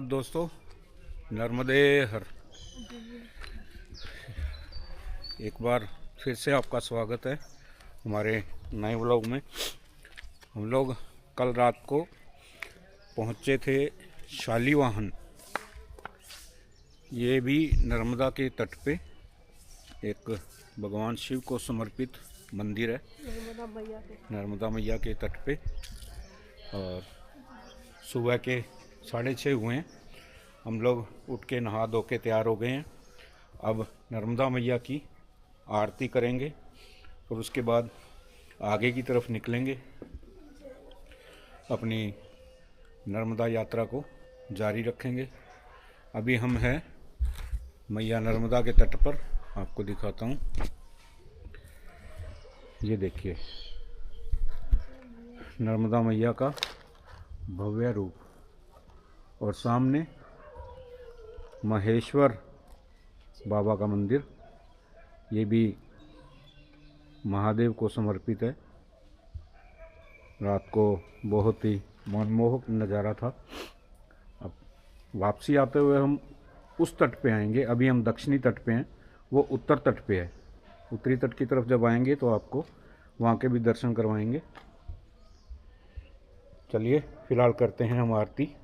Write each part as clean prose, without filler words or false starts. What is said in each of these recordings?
सुप्रभात दोस्तों, नर्मदे हर। एक बार फिर से आपका स्वागत है हमारे नए व्लॉग में। हम लोग कल रात को पहुंचे थे शालीवाहन। ये भी नर्मदा के तट पे एक भगवान शिव को समर्पित मंदिर है, नर्मदा मैया के तट पे। और सुबह के 6:30 हुए हैं। हम लोग उठ के नहा धो के तैयार हो गए हैं। अब नर्मदा मैया की आरती करेंगे और उसके बाद आगे की तरफ निकलेंगे, अपनी नर्मदा यात्रा को जारी रखेंगे। अभी हम हैं मैया नर्मदा के तट पर, आपको दिखाता हूँ। ये देखिए नर्मदा मैया का भव्य रूप, और सामने महेश्वर बाबा का मंदिर। ये भी महादेव को समर्पित है। रात को बहुत ही मनमोहक नज़ारा था। अब वापसी आते हुए हम उस तट पे आएंगे। अभी हम दक्षिणी तट पे हैं, वो उत्तर तट पे है। उत्तरी तट की तरफ जब आएंगे तो आपको वहाँ के भी दर्शन करवाएंगे। चलिए फिलहाल करते हैं हम आरती।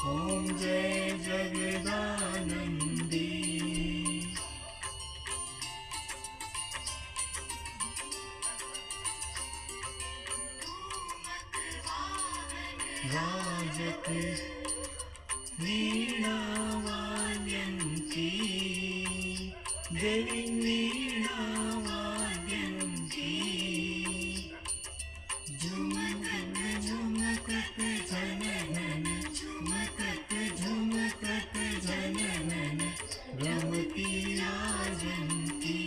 ओम जय जगदानंदी। राजत वीणा वाद्यन्ती, देवी वीणा वाद्यन्ती। झुमकत झुमकत झननन, झुमकत झुमकत झननन, रमती राजन्ती।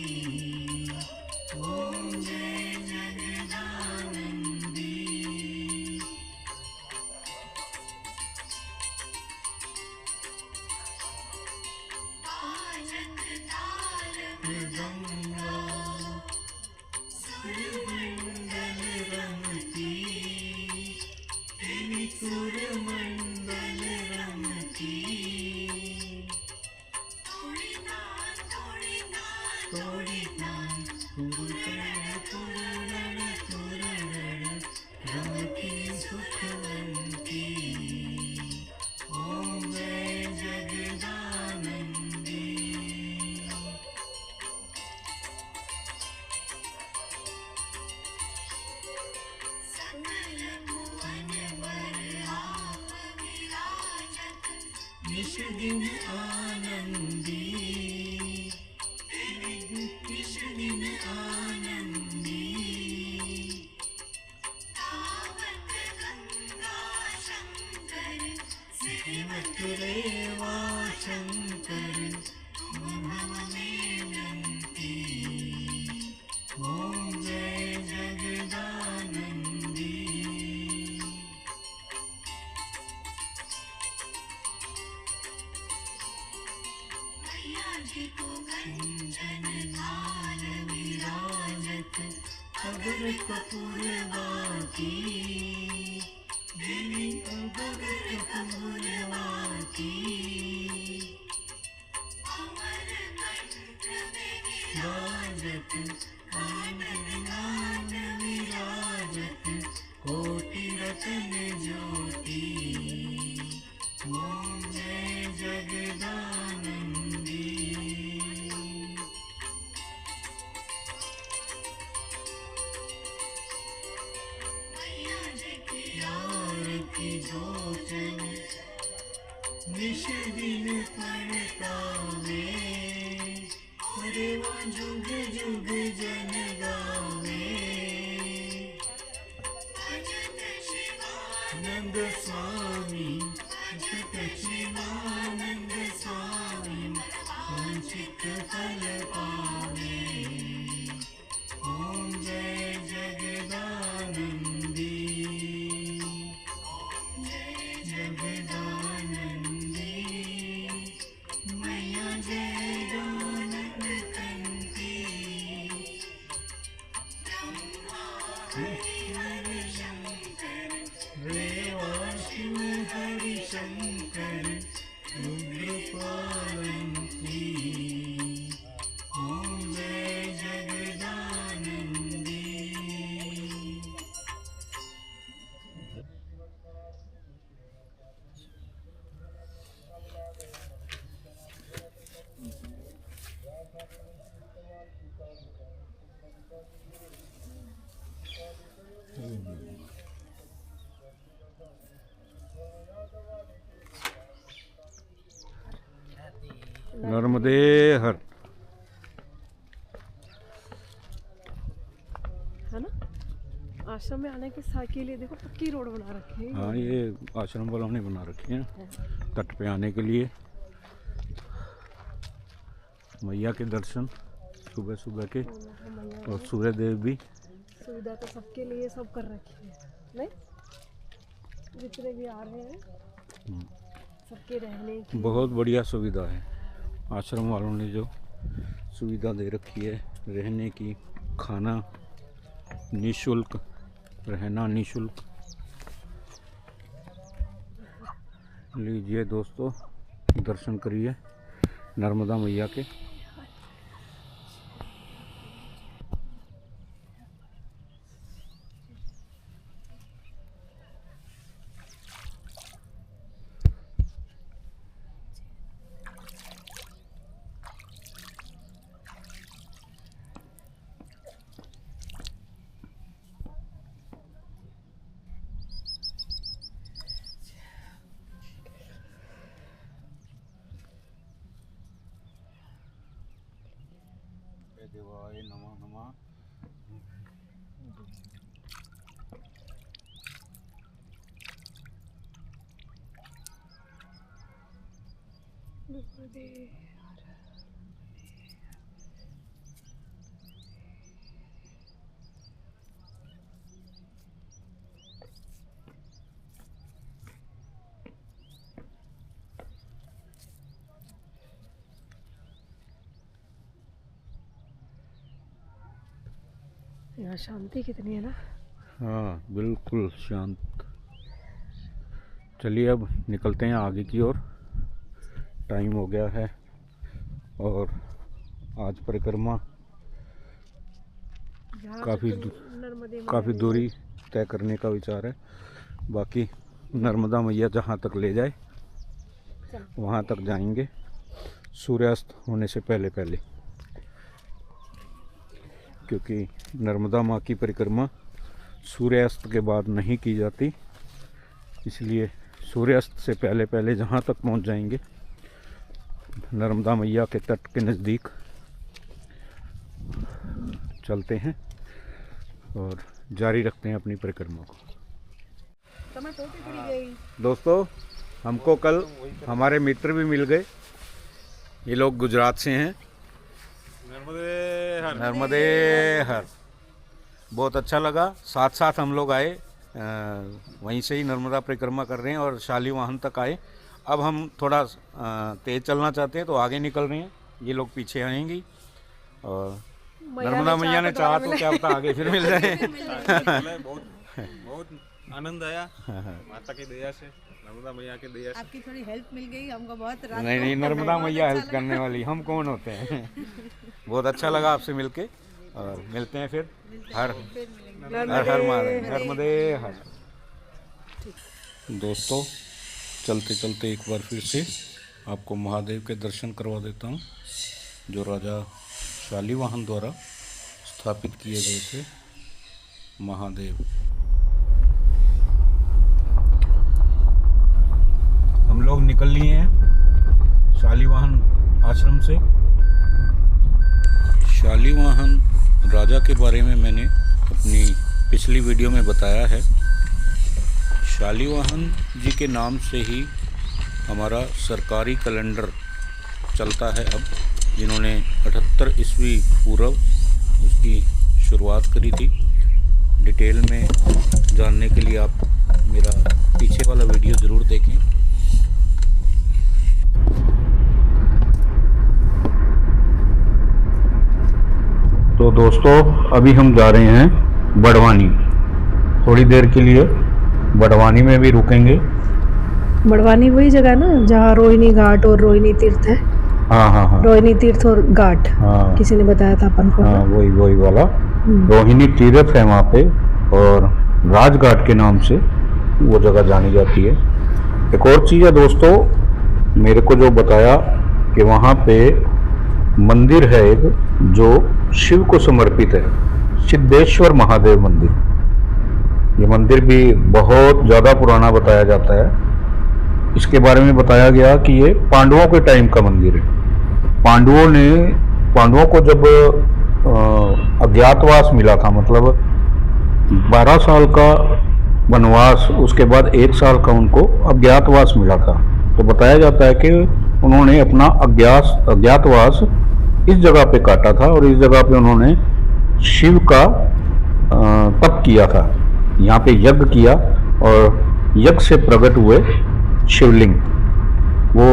ओम जय जगदानंदी। गंगा सुरमंडल रमती, देवी सुरमंडल रमती। थोड़ी नान पुरण रमती सुखवंती। ओम जय जगदानंदी। निश दिन आनंदी, निश दिन आनंदी। धावत गंगा शंकर, सेवत रेवा शंकर, भव में नंती। ओम जय जगदानंदी। कंचन धार विराजत, अगर कपूरवाती, देवी अगर कपूरवाती। गाजत आनंद विराजत कोटि रतन ज्योति ओम जय जगदानंदी। आरती जोचन निश दिन पड़तावे अरे वो जुग जुग जन गावे। नंद स्वामी भजत शिवानंद स्वामी वंचित फल पावे ओम जय जगदानंदी। जगदानंदी मैया जय दानंद कंती हरि शंकर रेवा शिव हरि शंकर रुद्रपालंती ओम जय जगदानंदी। नर्मदे हर। है ना। आश्रम में आने के लिए देखो पक्की रोड बना रखी है। हाँ, ये आश्रम वालों ने बना रखी है तट पे आने के लिए। मैया के दर्शन सुबह सुबह के और सूर्य देव भी। सुविधा तो सबके लिए सब कर रखी है नहीं, जितने भी आ रहे हैं सबके रहने की बहुत बढ़िया सुविधा है। आश्रम वालों ने जो सुविधा दे रखी है, रहने की, खाना निःशुल्क, रहना निःशुल्क। लीजिए दोस्तों, दर्शन करिए नर्मदा मैया के। देवाय नमः नमः। यहाँ शांति कितनी है ना। हाँ, बिल्कुल शांत। चलिए अब निकलते हैं आगे की ओर। टाइम हो गया है और आज परिक्रमा काफ़ी दूरी तय करने का विचार है। बाकी नर्मदा मैया जहाँ तक ले जाए वहाँ तक जाएंगे, सूर्यास्त होने से पहले पहले, क्योंकि नर्मदा माँ की परिक्रमा सूर्यास्त के बाद नहीं की जाती। इसलिए सूर्यास्त से पहले पहले जहाँ तक पहुँच जाएंगे नर्मदा मैया के तट के नज़दीक चलते हैं और जारी रखते हैं अपनी परिक्रमा को। दोस्तों, हमको कल हमारे मित्र भी मिल गए। ये लोग गुजरात से हैं। नर्मदे हर। बहुत अच्छा लगा। साथ साथ हम लोग आए, वहीं से ही नर्मदा परिक्रमा कर रहे हैं और शालीवाहन तक आए। अब हम थोड़ा तेज़ चलना चाहते हैं तो आगे निकल रहे हैं। ये लोग पीछे आएंगी और नर्मदा मैया ने चाहा तो क्या पता आगे फिर मिल जाए। बहुत आनंद आया माता की दया से, नर्मदा मैया की दया से। आपकी थोड़ी हेल्प मिल गई हमको बहुत। नहीं, नर्मदा मैया हेल्प करने वाली, हम कौन होते हैं। बहुत अच्छा लगा आपसे मिलके और मिलते हैं फिर। हर हर महादेव, नर्मदे हर। दोस्तों चलते चलते एक बार फिर से आपको महादेव के दर्शन करवा देता हूँ, जो राजा शालीवाहन द्वारा स्थापित किए गए थे महादेव। हम लोग निकल लिए हैं शालीवाहन आश्रम से। शालीवाहन राजा के बारे में मैंने अपनी पिछली वीडियो में बताया है। शालीवाहन जी के नाम से ही हमारा सरकारी कैलेंडर चलता है अब, जिन्होंने 78 ईस्वी पूर्व उसकी शुरुआत करी थी। डिटेल में जानने के लिए आप मेरा पीछे वाला वीडियो ज़रूर देखें। तो दोस्तों अभी हम जा रहे हैं बड़वानी। थोड़ी देर के लिए बड़वानी में भी रुकेंगे। बड़वानी वही जगह ना जहाँ रोहिणी घाट और रोहिणी तीर्थ है। हाँ हाँ हाँ, रोहिणी तीर्थ और घाट। हाँ किसी ने बताया था अपन को। हाँ, वही वाला रोहिणी तीर्थ है वहाँ पे, और राजघाट के नाम से वो जगह जानी जाती है। एक और चीज़ है दोस्तों, मेरे को जो बताया कि वहाँ पे मंदिर है एक जो शिव को समर्पित है, सिद्धेश्वर महादेव मंदिर। ये मंदिर भी बहुत ज़्यादा पुराना बताया जाता है। इसके बारे में बताया गया कि ये पांडवों के टाइम का मंदिर है। पांडवों को जब अज्ञातवास मिला था, मतलब 12 साल का वनवास, उसके बाद 1 साल का उनको अज्ञातवास मिला था, तो बताया जाता है कि उन्होंने अपना अज्ञातवास इस जगह पे काटा था और इस जगह पे उन्होंने शिव का तप किया था। यहाँ पे यज्ञ किया और यज्ञ से प्रकट हुए शिवलिंग, वो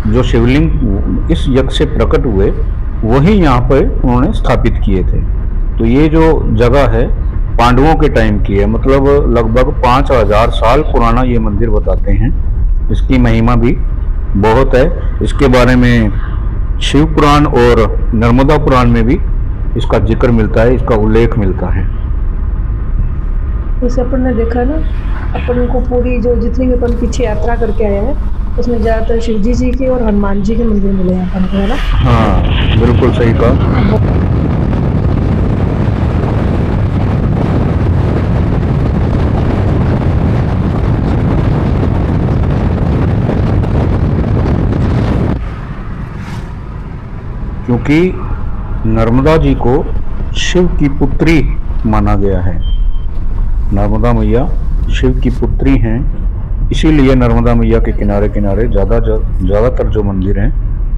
जो शिवलिंग इस यज्ञ से प्रकट हुए वही यहाँ पे उन्होंने स्थापित किए थे। तो ये जो जगह है पांडवों के टाइम की है, मतलब लगभग 5000 साल पुराना ये मंदिर बताते हैं। इसकी महिमा भी बहुत है। इसके बारे में शिव पुराण और नर्मदा पुराण में भी इसका जिक्र मिलता है, इसका उल्लेख मिलता है। जैसे अपन ने देखा ना, अपन को पूरी जो जितनी भी अपन पीछे यात्रा करके आए हैं उसमें ज़्यादातर शिव जी के और हनुमान जी के मंदिर मिले हैं अपन को, है ना? हाँ बिल्कुल सही कहा। क्योंकि नर्मदा जी को शिव की पुत्री माना गया है। नर्मदा मैया शिव की पुत्री हैं, इसीलिए नर्मदा मैया के किनारे किनारे ज़्यादातर जो मंदिर हैं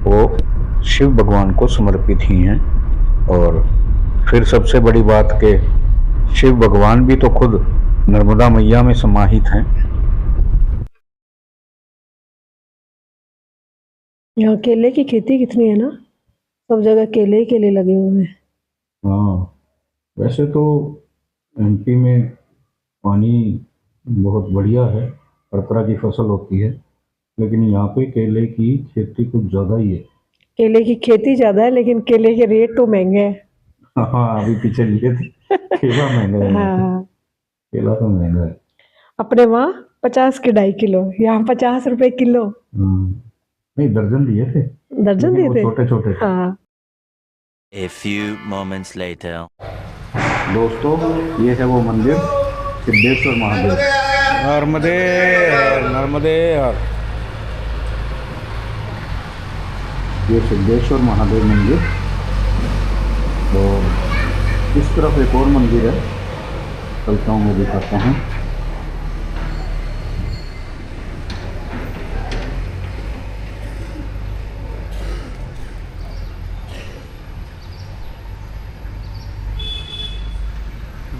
वो शिव भगवान को समर्पित ही हैं। और फिर सबसे बड़ी बात कि शिव भगवान भी तो खुद नर्मदा मैया में समाहित हैं। यहाँ केले की खेती कितनी है ना, सब जगह केले ही केले लगे हुए हैं। हाँ, वैसे तो एमपी में पानी बहुत बढ़िया है, हर तरह की फसल होती है, लेकिन यहाँ पे केले की खेती कुछ ज़्यादा ही है। केले की खेती ज़्यादा है लेकिन केले के रेट तो महंगे हैं। हाँ अभी पीछे लिए थे, केला महंगा है। हाँ, केला तो महंगा है। अपने वहाँ 50 के 2.5 किलो, यहाँ 50 रुपए किलो। नहीं, दर्जन दिए थे। दर्जन दिए थे? छोटे छोटे। हाँ। A few moments later. दोस्तों ये है वो मंदिर सिद्धेश्वर महादेव। नर्मदे नर्मदे। ये सिद्धेश्वर महादेव मंदिर। और इस तरफ एक और मंदिर है, चलता हूँ मैं दिखाता हूँ।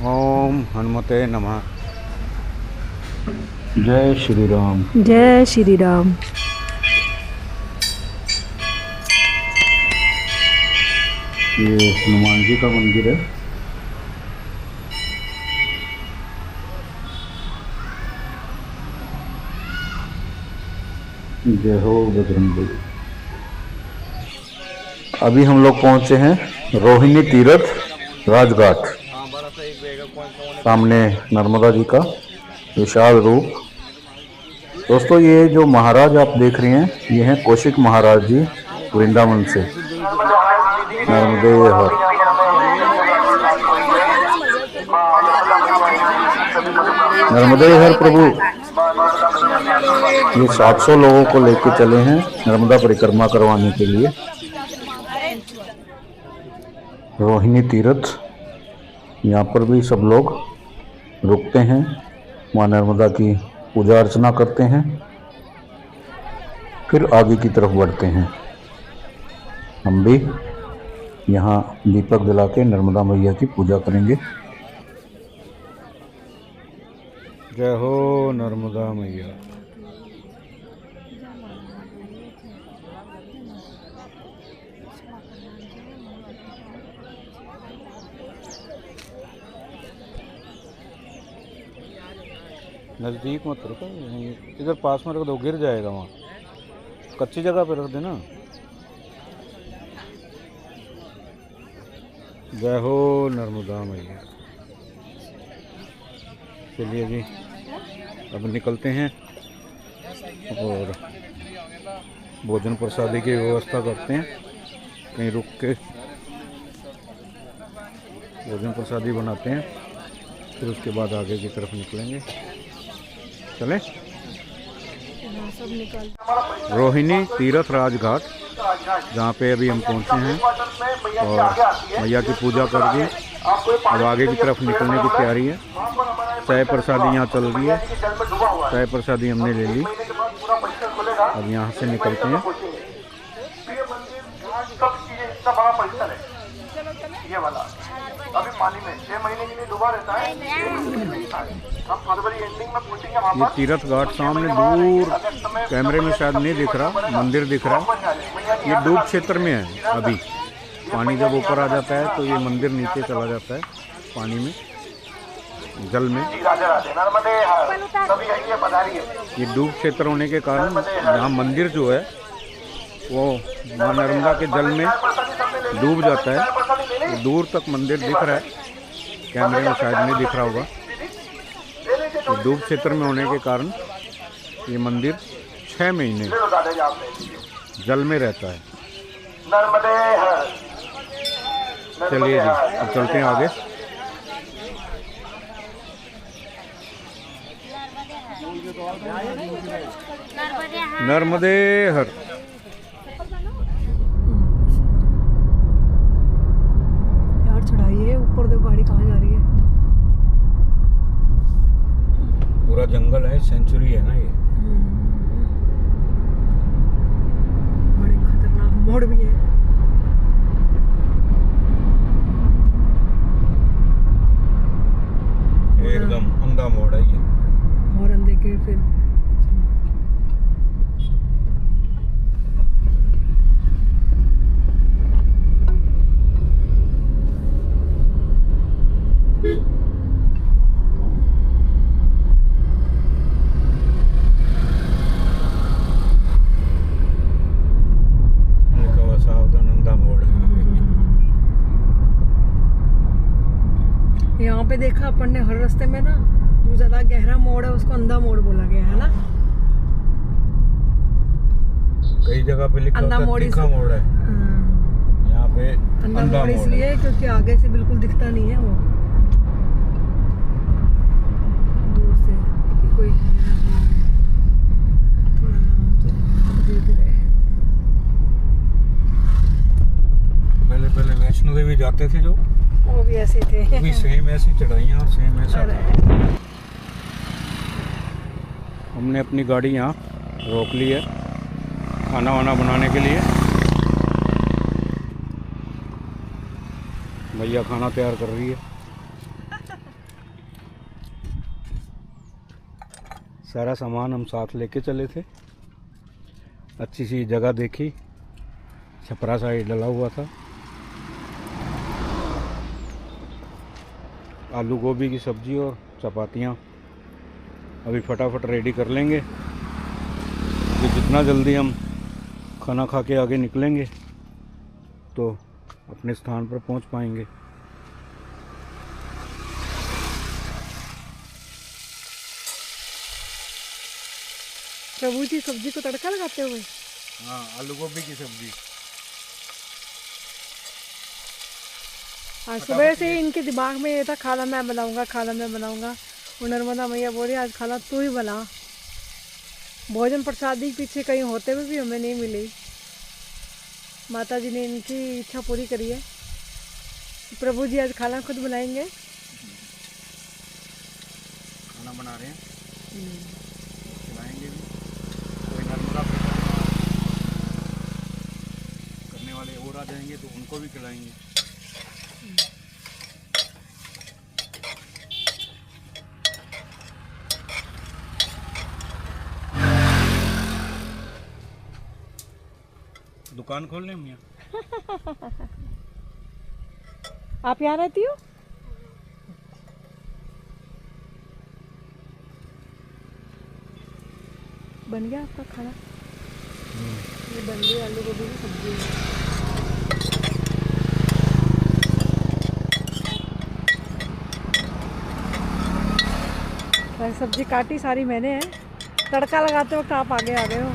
ओम हनुमते नमः। जय श्री राम। जय श्री राम। ये हनुमान जी का मंदिर है। जय हो बजरंग बली। अभी हम लोग पहुंचे हैं रोहिणी तीर्थ राजघाट। सामने नर्मदा जी का विशाल रूप। दोस्तों ये जो महाराज आप देख रहे हैं ये हैं कौशिक महाराज जी वृंदावन से। नर्मदे हर। नर्मदे हर प्रभु। ये 700 लोगों को लेके चले हैं नर्मदा परिक्रमा करवाने के लिए। रोहिणी तीर्थ, यहाँ पर भी सब लोग रुकते हैं, माँ नर्मदा की पूजा अर्चना करते हैं, फिर आगे की तरफ बढ़ते हैं। हम भी यहाँ दीपक जला के नर्मदा मैया की पूजा करेंगे। जय हो नर्मदा मैया। नज़दीक मत रखो, इधर पास में रख दो, गिर जाएगा वहाँ। कच्ची जगह पे रख देना। जय हो नर्मदा मैया। चलिए जी अब निकलते हैं और भोजन प्रसादी की व्यवस्था करते हैं। कहीं रुक के भोजन प्रसादी बनाते हैं, फिर उसके बाद आगे की तरफ निकलेंगे। चले। रोहिणी तीर्थ राजघाट, जहाँ पे अभी हम पहुँचे हैं और मैया की पूजा करके अब आगे की तरफ निकलने की तैयारी है। चाय प्रसादी यहाँ चल रही है, चाय प्रसादी हमने ले ली। अब यहाँ से निकलते हैं। ये वाला अभी पानी में 6 महीने के लिए डूबा रहता है। हम फरवरी एंडिंग में पहुंचेंगे। ये तीर्थ घाट सामने दूर कैमरे में शायद नहीं दिख रहा, मंदिर दिख रहा है। ये डूब क्षेत्र में है। अभी पानी जब ऊपर आ जाता है तो ये मंदिर नीचे चला जाता है पानी में, जल में। ये डूब क्षेत्र होने के कारण यहाँ मंदिर जो है वो माँ नर्मदा के जल में डूब जाता है। तो दूर तक मंदिर दिख रहा है, कैमरे में शायद नहीं दिख रहा होगा। तो डूब क्षेत्र में होने के कारण ये मंदिर 6 महीने जल में रहता है। चलिए जी अब चलते हैं आगे। नर्मदे हर। यार चढ़ाई है ऊपर, देखो गाड़ी कहाँ जा रही है। पूरा जंगल है, सेंचुरी है ना ये। बड़े खतरनाक मोड़ भी है। एकदम अंधा मोड़ है ये। हॉर्न देके फिर यहाँ पे देखा अपन ने हर रास्ते में ना जो ज्यादा गहरा मोड़ है उसको अंधा मोड़ बोला गया है ना। कई जगह पे लिखा होता है तीखा मोड़ है, यहाँ पे अंधा मोड़ इसलिए क्योंकि आगे से बिल्कुल दिखता नहीं है वो, दूर से कोई थोड़ा धीरे-धीरे। पहले वैष्णो देवी जाते थे जो, वो भी ऐसे थे। वो भी सेम ऐसी चढ़ाइयाँ, सेम ऐसा। हमने अपनी गाड़ी यहाँ रोक ली है खाना वाना बनाने के लिए। भैया खाना तैयार कर रही है। सारा सामान हम साथ लेके चले थे। अच्छी सी जगह देखी, छपरा साइड डला हुआ था। आलू गोभी की सब्जी और चपातियाँ अभी फटाफट रेडी कर लेंगे कि जितना जल्दी हम खाना खा के आगे निकलेंगे तो अपने स्थान पर पहुंच पाएंगे। प्रभु जी सब्जी को तड़का लगाते हुए। हाँ, आलू गोभी की सब्जी। आज सुबह से ही इनके दिमाग में ये था खाना मैं बनाऊंगा, खाना मैं बनाऊंगा। और नर्मदा मैया बोली आज खाना तू ही बना। भोजन प्रसादी पीछे कहीं होते हुए भी हमें नहीं मिली। माता जी ने इनकी इच्छा पूरी करी है। प्रभु जी आज खाना खुद बनाएंगे। खाना बना रहे हैं, खिलाएंगे भी। कोई नर्मदा करने वाले और आ जाएंगे तो उनको भी खिलाएंगे। दुकान खोल लें मियाँ। आप यहाँ रहती हो? बन गया आपका खाना? ये बन गई आलू गोभी की सब्जी है। सारी सब्जी काटी सारी मैंने है। तड़का लगाते वक्त आप आगे आ गए हो।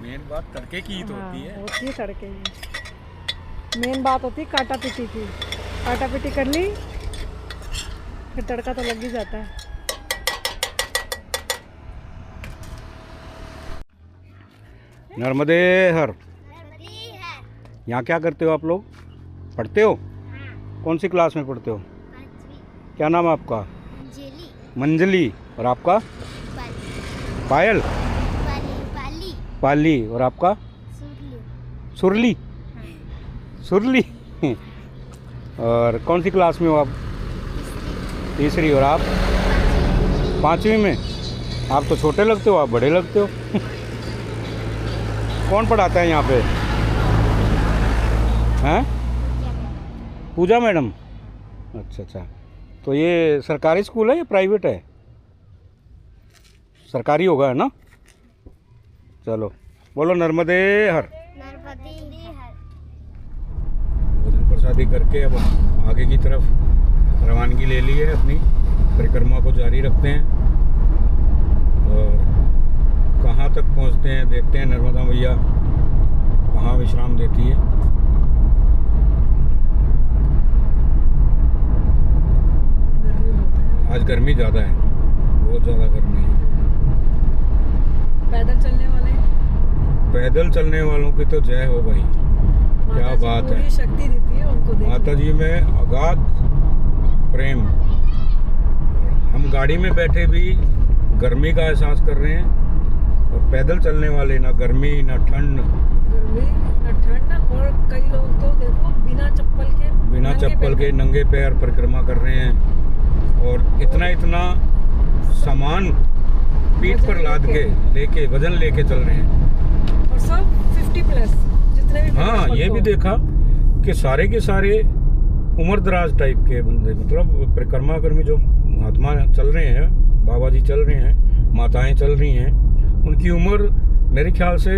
मेन बात तड़के की ही तो होती है। होती है तड़के की। मेन बात होती है काटा पीटी की। काटा पीटी कर ली फिर तड़का तो लग ही जाता है। नर्मदे हर। यहाँ क्या करते हो आप लोग? पढ़ते हो? कौन सी क्लास में पढ़ते हो? क्या नाम है आपका? मंजली। और आपका? पायल। पाली। और आपका? सुरली। सुरली। और कौन सी क्लास में हो आप? तीसरी। और आप? पांचवी में। आप तो छोटे लगते हो, आप बड़े लगते हो। कौन पढ़ाता है यहाँ पे? हैं? पूजा मैडम। अच्छा अच्छा। तो ये सरकारी स्कूल है या प्राइवेट है? सरकारी होगा, है ना? चलो बोलो नर्मदे हर। भोजन प्रसादी करके अब आगे की तरफ रवानगी ले ली है। अपनी परिक्रमा को जारी रखते हैं और कहाँ तक पहुँचते हैं देखते हैं। नर्मदा मैया कहाँ विश्राम देती है। आज गर्मी ज़्यादा है, बहुत ज़्यादा गर्मी है। पैदल चलने वालों की तो जय हो भाई। क्या बात है। शक्ति देती है उनको। माता जी में अगाध प्रेम। हम गाड़ी में बैठे भी गर्मी का एहसास कर रहे हैं और पैदल चलने वाले ना गर्मी ना ठंड। और कई लोग तो देखो बिना चप्पल के नंगे पैर परिक्रमा कर रहे हैं। और इतना सामान पीठ पर लाद के लेके वजन लेके चल रहे हैं। और सब 50 प्लस जितने भी। हाँ, ये भी देखा कि सारे के सारे उम्र दराज टाइप के बंदे, मतलब परिक्रमा कर्मी जो महात्मा चल रहे हैं, बाबा जी चल रहे हैं, माताएं चल रही हैं, उनकी उम्र मेरे ख्याल से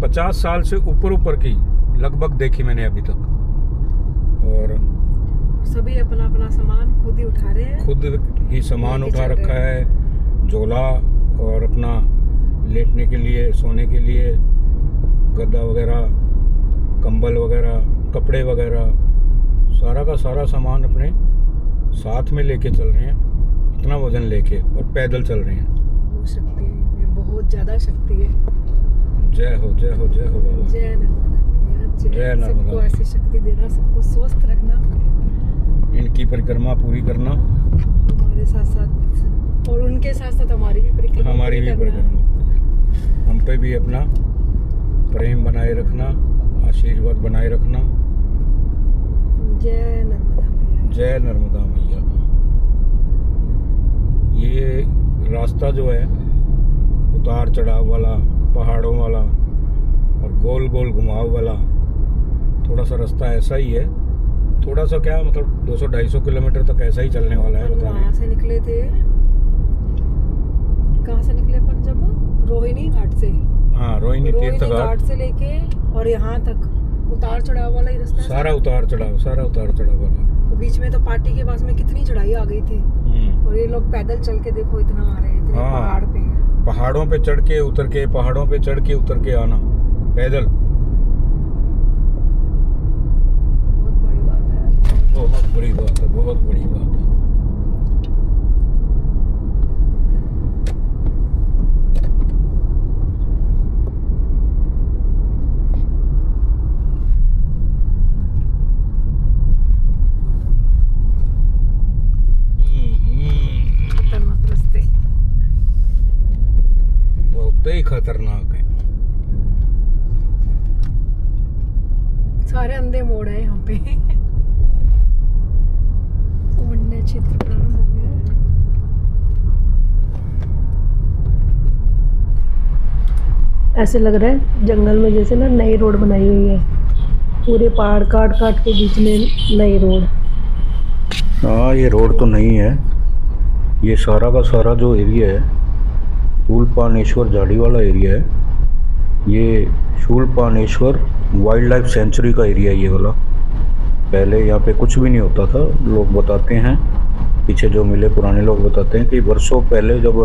50 साल से ऊपर की लगभग देखी मैंने अभी तक। और सभी अपना अपना सामान खुद ही उठा रहे हैं। खुद ही सामान उठा रखा है, झोला और अपना लेटने के लिए, सोने के लिए गद्दा वगैरह, कंबल वगैरह, कपड़े वगैरह, सारा का सारा सामान अपने साथ में लेके चल रहे हैं। इतना वजन लेके और पैदल चल रहे हैं। वो शक्ति में बहुत ज़्यादा शक्ति है। जय हो जय हो जय हो बाबा। जय नर्मदा। जय नर्मदा। सबको ऐसी शक्ति देना, सबको स्वस्थ रखना, इनकी परिक्रमा पूरी करना, हमारे साथ साथ और उनके साथ साथ हमारी भी परिक्रमा। हम पे भी अपना प्रेम बनाए रखना, आशीर्वाद बनाए रखना। जय नर्मदा मैया। जय नर्मदा मैया। ये रास्ता जो है उतार चढ़ाव वाला, पहाड़ों वाला और गोल गोल घुमाव वाला, थोड़ा सा रास्ता ऐसा ही है। थोड़ा सा क्या, मतलब 200-250 किलोमीटर तक ऐसा ही चलने वाला है। बता वहाँ से निकले थे, कहाँ से निकले अपन? जब रोहिणी घाट से। हाँ, रोहिणी तीर्थ घाट से लेके और यहाँ तक उतार चढ़ाव वाला ही रास्ता है। सारा उतार चढ़ाव वाला। तो बीच में तो पार्टी के पास में कितनी चढ़ाई आ गई थी, और ये लोग पैदल चल के देखो इतना आ रहे हैं, इतने हाँ। पहाड़ पे। पहाड़ों पे चढ़ के उतर के, पहाड़ों पे चढ़ के उतर के आना पैदल, बहुत बड़ी बात है। बहुत बड़ी बात है, बहुत बड़ी बात है। खतरनाक रास्ते, बहुत ही खतरनाक है। सारे अंधे मोड़ है यहाँ पे। वन्य क्षेत्र प्रारंभ हो गया है। ऐसे लग रहा है जंगल में जैसे ना नई रोड बनाई हुई है, पूरे पहाड़ काट काट के बीच में नई रोड। हाँ, ये रोड तो नहीं है, ये सारा का सारा जो एरिया है शूलपानेश्वर झाड़ी वाला एरिया है। ये शूलपानेश्वर वाइल्ड लाइफ सेंचुरी का एरिया है ये वाला। पहले यहाँ पे कुछ भी नहीं होता था। लोग बताते हैं, पीछे जो मिले पुराने लोग बताते हैं कि वर्षों पहले जब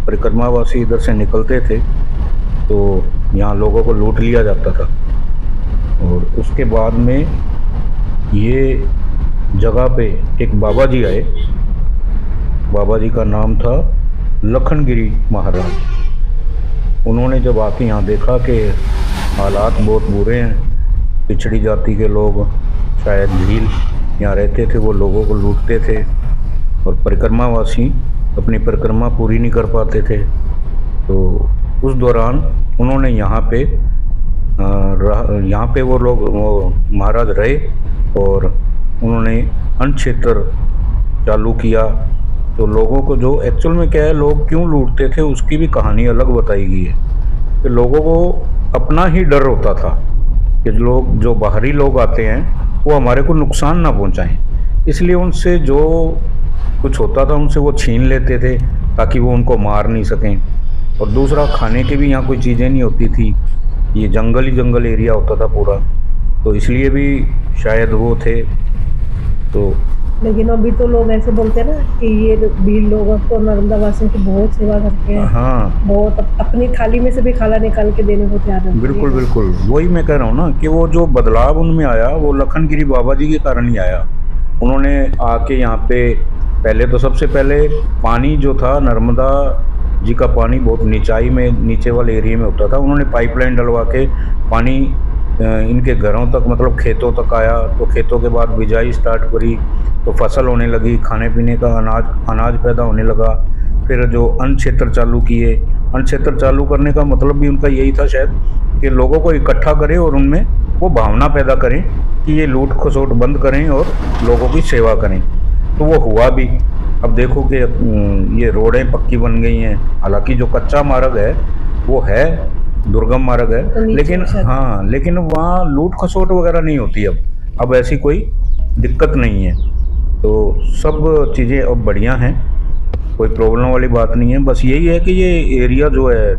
परिक्रमावासी इधर से निकलते थे तो यहाँ लोगों को लूट लिया जाता था, और उसके बाद में ये जगह पे एक बाबा जी आए। बाबा जी का नाम था लखनगिरी महाराज। उन्होंने जब आके यहाँ देखा कि हालात बहुत बुरे हैं, पिछड़ी जाति के लोग, शायद भील यहाँ रहते थे, वो लोगों को लूटते थे और परिक्रमावासी अपनी परिक्रमा पूरी नहीं कर पाते थे। तो उस दौरान उन्होंने यहाँ पे वो लोग महाराज रहे और उन्होंने अन्न क्षेत्र चालू किया। तो लोगों को जो एक्चुअल में क्या है, लोग क्यों लूटते थे उसकी भी कहानी अलग बताई गई है कि लोगों को अपना ही डर होता था कि लोग जो बाहरी लोग आते हैं वो हमारे को नुकसान ना पहुंचाएं, इसलिए उनसे जो कुछ होता था उनसे वो छीन लेते थे ताकि वो उनको मार नहीं सकें। और दूसरा, खाने की भी यहाँ कोई चीज़ें नहीं होती थी, ये जंगल ही जंगल एरिया होता था पूरा, तो इसलिए भी शायद वो थे। तो लेकिन अभी तो लोग ऐसे बोलते हैं ना कि ये भील लोग तो नर्मदा वासियों की बहुत सेवा करते हैं, हाँ, बहुत अपनी थाली में से भी खाना निकाल के देने को तैयार रहते हैं। बिल्कुल बिल्कुल, वही मैं कह रहा हूँ ना कि वो जो बदलाव उनमें आया वो लखनगिरी बाबा जी के कारण ही आया। उन्होंने आके यहाँ पे पहले तो सबसे पहले पानी जो था, नर्मदा जी का पानी बहुत नीचाई में, नीचे वाले एरिया में होता था। उन्होंने पाइपलाइन डलवा के पानी इनके घरों तक, मतलब खेतों तक आया। तो खेतों के बाद बिजाई स्टार्ट करी तो फसल होने लगी, खाने पीने का अनाज पैदा होने लगा। फिर जो अन्न क्षेत्र चालू किए, अन्न क्षेत्र चालू करने का मतलब भी उनका यही था शायद कि लोगों को इकट्ठा करें और उनमें वो भावना पैदा करें कि ये लूट खसोट बंद करें और लोगों की सेवा करें। तो वो हुआ भी। अब देखो कि ये रोडें पक्की बन गई हैं, हालांकि जो कच्चा मार्ग है वो है दुर्गम मार्ग है, तो लेकिन हाँ, लेकिन वहाँ लूट खसोट वगैरह नहीं होती अब ऐसी कोई दिक्कत नहीं है। तो सब चीज़ें अब बढ़िया हैं, कोई प्रॉब्लम वाली बात नहीं है। बस यही है कि ये एरिया जो है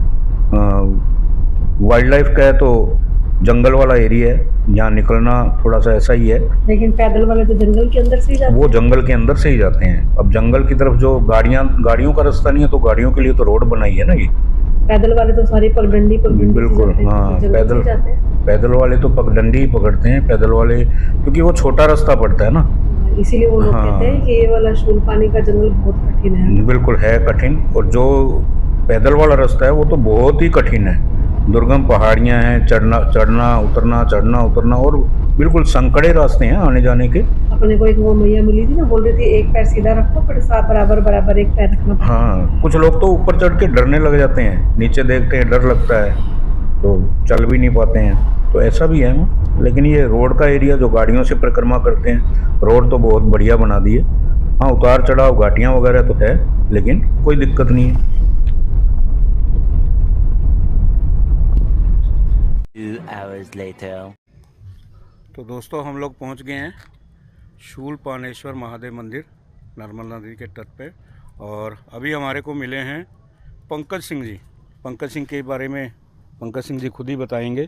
वाइल्ड लाइफ का है, तो जंगल वाला एरिया है, यहाँ निकलना थोड़ा सा ऐसा ही है। लेकिन पैदल वाले तो जंगल के अंदर से ही जाते वो जंगल के अंदर से ही जाते हैं। अब जंगल की तरफ जो गाड़ियों का रास्ता नहीं है, तो गाड़ियों के लिए तो रोड बनाई है ना ये। पैदल वाले तो सारी पगडंडी बिल्कुल, हाँ, पैदल वाले तो पगडंडी ही पकड़ते हैं पैदल वाले, क्योंकि वो छोटा रास्ता पड़ता है ना, इसीलिए वो लोग कहते हैं कि ये वाला शूलपानी का जंगल बहुत कठिन है। बिल्कुल है कठिन, और जो पैदल वाला रास्ता है वो तो बहुत ही कठिन है। दुर्गम पहाड़ियाँ हैं, चढ़ना उतरना और बिल्कुल संकड़े रास्ते हैं आने जाने के। अपने को एक वो मैया मिली थी ना, बोल रही थी एक पैर सीधा रखो फिर बराबर एक पैर रखना। हाँ, कुछ लोग तो ऊपर चढ़ के डरने लग जाते हैं, नीचे देखते हैं डर लगता है तो चल भी नहीं पाते हैं, तो ऐसा भी है। लेकिन ये रोड का एरिया जो गाड़ियों से परिक्रमा करते हैं, रोड तो बहुत बढ़िया बना दी है। हाँ, उतार चढ़ाव घाटियाँ वगैरह तो है, लेकिन कोई दिक्कत नहीं है। 2 hours later. तो दोस्तों, हम लोग पहुंच गए हैं शूलपानेश्वर महादेव मंदिर नर्मदा नदी के तट पे, और अभी हमारे को मिले हैं पंकज सिंह जी। पंकज सिंह के बारे में पंकज सिंह जी खुद ही बताएंगे।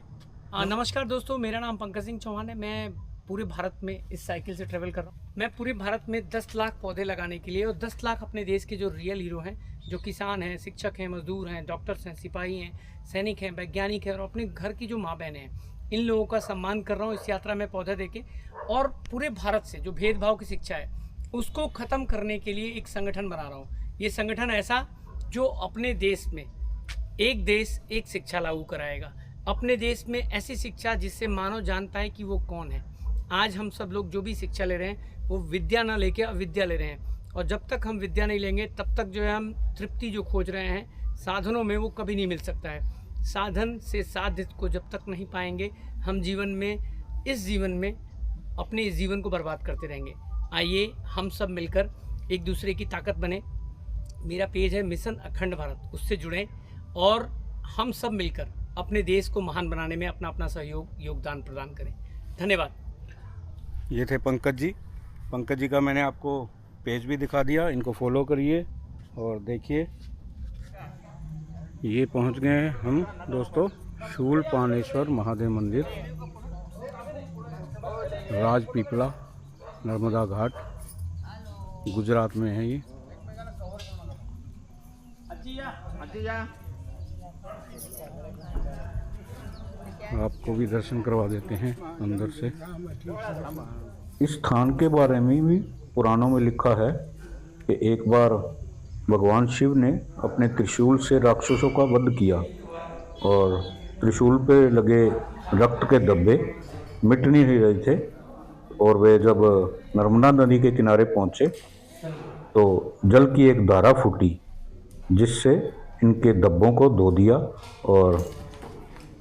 नमस्कार दोस्तों, मेरा नाम पंकज सिंह चौहान है। मैं पूरे भारत में इस साइकिल से ट्रेवल कर रहा हूँ। मैं पूरे भारत में 10 लाख पौधे लगाने के लिए और 10 लाख अपने देश के जो रियल हीरो हैं, जो किसान हैं, शिक्षक हैं, मजदूर हैं, डॉक्टर्स हैं, सिपाही हैं, सैनिक हैं, वैज्ञानिक हैं और अपने घर की जो माँ बहनें हैं, इन लोगों का सम्मान कर रहा हूँ इस यात्रा में पौधे देके। और पूरे भारत से जो भेदभाव की शिक्षा है उसको ख़त्म करने के लिए एक संगठन बना रहा हूँ। ये संगठन ऐसा जो अपने देश में एक देश एक शिक्षा लागू कराएगा। अपने देश में ऐसी शिक्षा जिससे मानव जान पाए कि वो कौन है। आज हम सब लोग जो भी शिक्षा ले रहे हैं वो विद्या ना लेके अविद्या ले रहे हैं, और जब तक हम विद्या नहीं लेंगे तब तक जो है हम तृप्ति जो खोज रहे हैं साधनों में, वो कभी नहीं मिल सकता है। साधन से साध्य को जब तक नहीं पाएंगे हम जीवन में, इस जीवन में अपने इस जीवन को बर्बाद करते रहेंगे। आइए हम सब मिलकर एक दूसरे की ताकत बने। मेरा पेज है मिशन अखंड भारत, उससे जुड़ें और हम सब मिलकर अपने देश को महान बनाने में अपना अपना सहयोग योगदान प्रदान करें। धन्यवाद। ये थे पंकज जी। पंकज जी का मैंने आपको पेज भी दिखा दिया, इनको फॉलो करिए और देखिए। ये पहुंच गए हैं हम दोस्तों शूलपाणेश्वर महादेव मंदिर, राजपीपला, नर्मदा घाट, गुजरात में है ये। आपको भी दर्शन करवा देते हैं अंदर से। इस स्थान के बारे में भी पुराणों में लिखा है कि एक बार भगवान शिव ने अपने त्रिशूल से राक्षसों का वध किया और त्रिशूल पे लगे रक्त के धब्बे मिट नहीं रहे थे, और वे जब नर्मदा नदी के किनारे पहुंचे तो जल की एक धारा फूटी जिससे इनके धब्बों को धो दिया और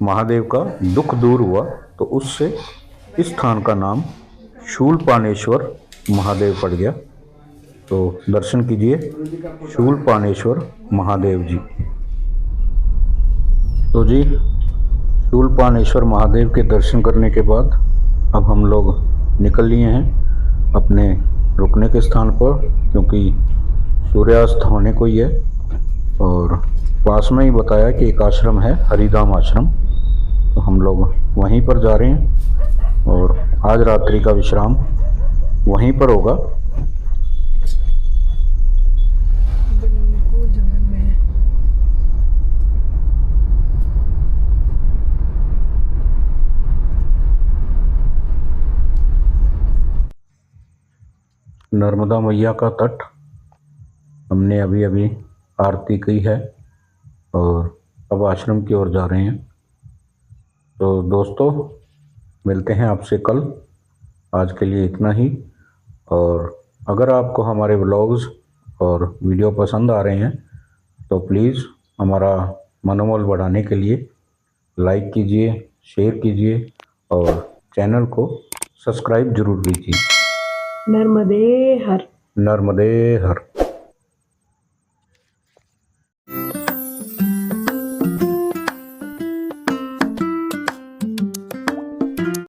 महादेव का दुख दूर हुआ। तो उससे इस स्थान का नाम शूलपाणेश्वर महादेव पड़ गया। तो दर्शन कीजिए शूलपाणेश्वर महादेव जी। तो जी शूलपाणेश्वर महादेव के दर्शन करने के बाद अब हम लोग निकल लिए हैं अपने रुकने के स्थान पर, क्योंकि सूर्यास्त होने को ही है। और पास में ही बताया कि एक आश्रम है, हरिधाम आश्रम, तो हम लोग वहीं पर जा रहे हैं और आज रात्रि का विश्राम वहीं पर होगा। बिल्कुल जंगल में है। नर्मदा मैया का तट, हमने अभी अभी आरती की है और अब आश्रम की ओर जा रहे हैं। तो दोस्तों मिलते हैं आपसे कल। आज के लिए इतना ही। और अगर आपको हमारे व्लॉग्स और वीडियो पसंद आ रहे हैं तो प्लीज़ हमारा मनोबल बढ़ाने के लिए लाइक कीजिए, शेयर कीजिए और चैनल को सब्सक्राइब जरूर कीजिए। नर्मदे हर। नर्मदे हर।